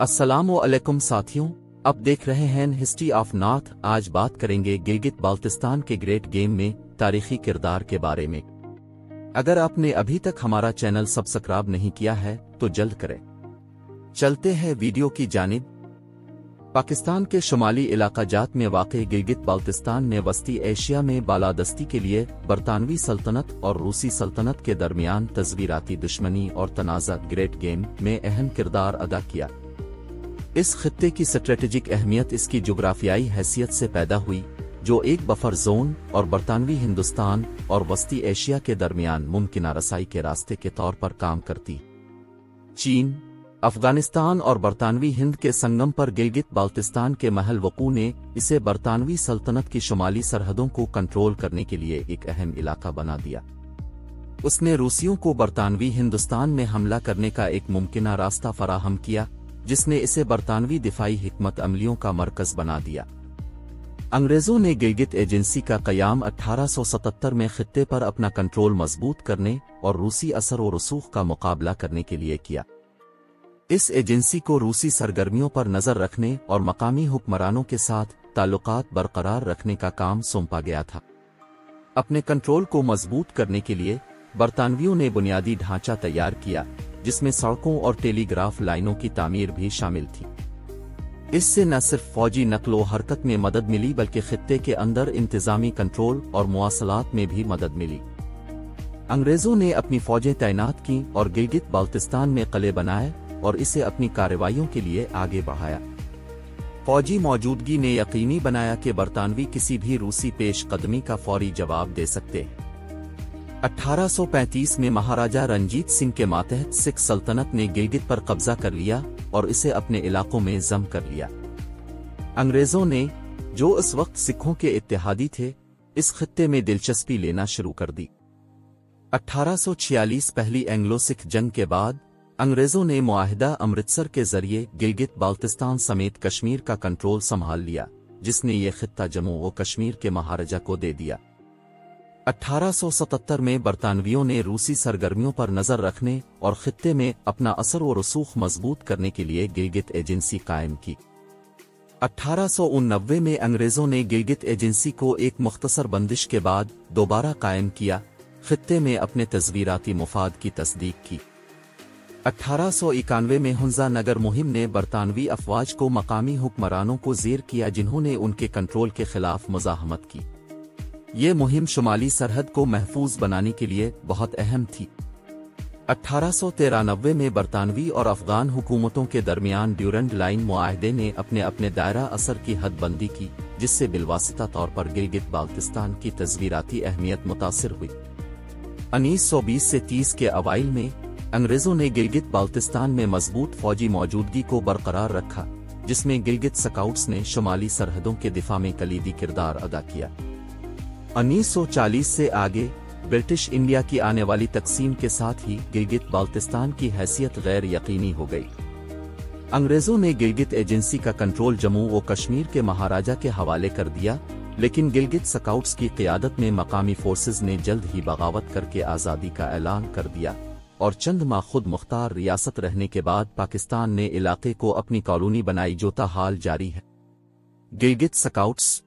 अस्सलामु अलैकुम साथियों, अब देख रहे हैं हिस्ट्री ऑफ नॉर्थ। आज बात करेंगे गिलगित बाल्टिस्तान के ग्रेट गेम में तारीखी किरदार के बारे में। अगर आपने अभी तक हमारा चैनल सब्सक्राइब नहीं किया है तो जल्द करें। चलते हैं वीडियो की जानिब। पाकिस्तान के शुमाली इलाका जात में वाक़े गिलगित बाल्टिस्तान ने वस्ती एशिया में बालादस्ती के लिए बरतानवी सल्तनत और रूसी सल्तनत के दरमियान तस्वीराती दुश्मनी और तनाज़ा ग्रेट गेम में अहम किरदार अदा किया। इस खित्ते की स्ट्रेटेजिक अहमियत इसकी जोग्राफियाई हैसियत से पैदा हुई, जो एक बफर जोन और बरतानवी हिंदुस्तान और वस्ती एशिया के दरमियान मुमकिना रसाई के रास्ते के तौर पर काम करती। चीन, अफगानिस्तान और बरतानवी हिंद के संगम पर गिलगित बाल्टिस्तान के महल वकू ने इसे बरतानवी सल्तनत की शुमाली सरहदों को कंट्रोल करने के लिए एक अहम इलाका बना दिया। उसने रूसियों को बरतानवी हिंदुस्तान में हमला करने का एक मुमकिना रास्ता फराहम किया, जिसने इसे बरतानवी दिफाई हिकमत अमलियों का मरकज बना दिया। अंग्रेजों ने गिलगित एजेंसी का क़याम 1877 में खित्ते पर अपना कंट्रोल मजबूत करने और रूसी असर और रसूख का मुकाबला करने के लिए किया। इस एजेंसी को रूसी सरगर्मियों पर नजर रखने और मकामी हुक्मरानों के साथ ताल्लुकात बरकरार रखने का काम सौंपा गया था। अपने कंट्रोल को मजबूत करने के लिए बरतानवियों ने बुनियादी ढांचा तैयार किया, जिसमें सड़कों और टेलीग्राफ लाइनों की तामीर भी शामिल थी। इससे न सिर्फ फौजी नकलो हरकत में मदद मिली, बल्कि खित्ते के अंदर इंतजामी कंट्रोल और मुवासलात में भी मदद मिली। अंग्रेजों ने अपनी फौजें तैनात की और गिलगित बाल्टिस्तान में किले बनाए और इसे अपनी कार्रवाइयों के लिए आगे बढ़ाया। फौजी मौजूदगी ने यकीनी बनाया कि बरतानवी किसी भी रूसी पेशकदमी का फौरी जवाब दे सकते हैं। 1835 में महाराजा रंजीत सिंह के मातहत सिख सल्तनत ने गिलगित पर कब्जा कर लिया और इसे अपने इलाकों में जम कर लिया। अंग्रेजों ने, जो इस वक्त सिखों के इत्तेहादी थे, इस खित्ते में दिलचस्पी लेना शुरू कर दी। 1846 पहली एंग्लो सिख जंग के बाद अंग्रेजों ने मुआहिदा अमृतसर के जरिए गिलगित बाल्टिस्तान समेत कश्मीर का कंट्रोल संभाल लिया, जिसने ये खित्ता जम्मू व कश्मीर के महाराजा को दे दिया। 1877 में बरतानवियों ने रूसी सरगर्मियों पर नजर रखने और खित्ते में अपना असर व रसूख मजबूत करने के लिए गिलगित एजेंसी कायम की। 1889 में अंग्रेजों ने गिलगित एजेंसी को एक मुख्तसर बंदिश के बाद दोबारा कायम किया, खित्ते में अपने तस्वीराती मुफाद की तस्दीक की। 1891 में हुंजा नगर मुहिम ने बरतानवी अफवाज को मकामी हुक्मरानों को जेर किया, जिन्होंने उनके कंट्रोल के खिलाफ मुजाहमत की। ये मुहिम शुमाली सरहद को महफूज बनाने के लिए बहुत अहम थी। 1893 में बरतानवी और अफगान हुकूमतों के दरमियान ड्यूरेंट लाइन मुआहदे ने अपने अपने दायरा असर की हद बंदी की, जिससे बिलवासिता तौर पर गिलगित बाल्टिस्तान की तस्वीराती अहमियत मुतासिर हुई। 1920 से 30 के अवाइल में अंग्रेजों ने गिलगित बाल्टिस्तान में मजबूत फौजी मौजूदगी को बरकरार रखा, जिसमें गिलगित स्काउट्स ने शुमाली सरहदों के दिफा में कलीदी किरदार अदा किया। 1940 से आगे ब्रिटिश इंडिया की आने वाली तकसीम के साथ ही गिलगित बाल्टिस्तान की हैसियत गैर यकीनी हो गई। अंग्रेजों ने गिलगित एजेंसी का कंट्रोल जम्मू व कश्मीर के महाराजा के हवाले कर दिया, लेकिन गिलगित स्काउट्स की क़ियादत में मकामी फोर्सेज ने जल्द ही बगावत करके आज़ादी का ऐलान कर दिया और चंद माह खुद मुख्तार रियासत रहने के बाद पाकिस्तान ने इलाके को अपनी कॉलोनी बनाई, जो हाल जारी है। गिलगित स्काउट्स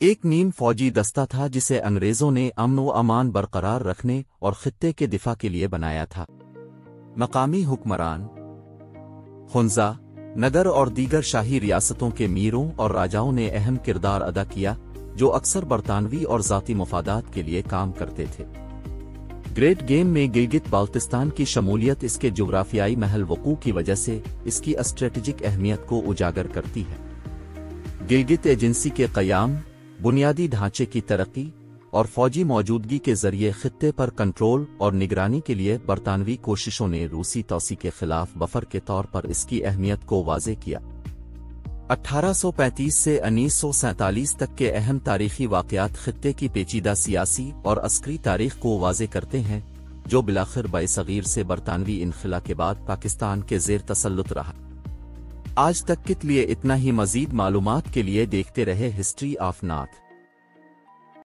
एक नीम फौजी दस्ता था, जिसे अंग्रेजों ने अमन व अमान बरकरार रखने और खित्ते के दिफा के लिए बनाया था। मकामी हुक्मरान, हुंजा नगर और दीगर शाही रियासतों के मीरों और राजाओं ने अहम किरदार अदा किया, जो अक्सर बरतानवी और ज़ाती मुफादात के लिए काम करते थे। ग्रेट गेम में गिलगित बाल्टिस्तान की शमूलियत इसके जोग्राफियाई महल वकू की वजह से इसकी स्ट्रेटेजिक अहमियत को उजागर करती है। गिलगित एजेंसी के क़याम, बुनियादी ढांचे की तरक्की और फौजी मौजूदगी के जरिए खित्ते पर कंट्रोल और निगरानी के लिए बरतानवी कोशिशों ने रूसी तौसी के खिलाफ बफर के तौर पर इसकी अहमियत को वाज़े किया। 1835 से 1947 तक के अहम तारीखी वाक़यात खित्ते की पेचीदा सियासी और अस्करी तारीख को वाज़े करते हैं, जो बिलाखिर बरसगीर से बरतानवी इनखिला के बाद पाकिस्तान के ज़ेर तसल्लुत रहा। आज तक के लिए इतना ही। मज़ीद मालूमात के लिए देखते रहे हिस्ट्री ऑफ नॉर्थ।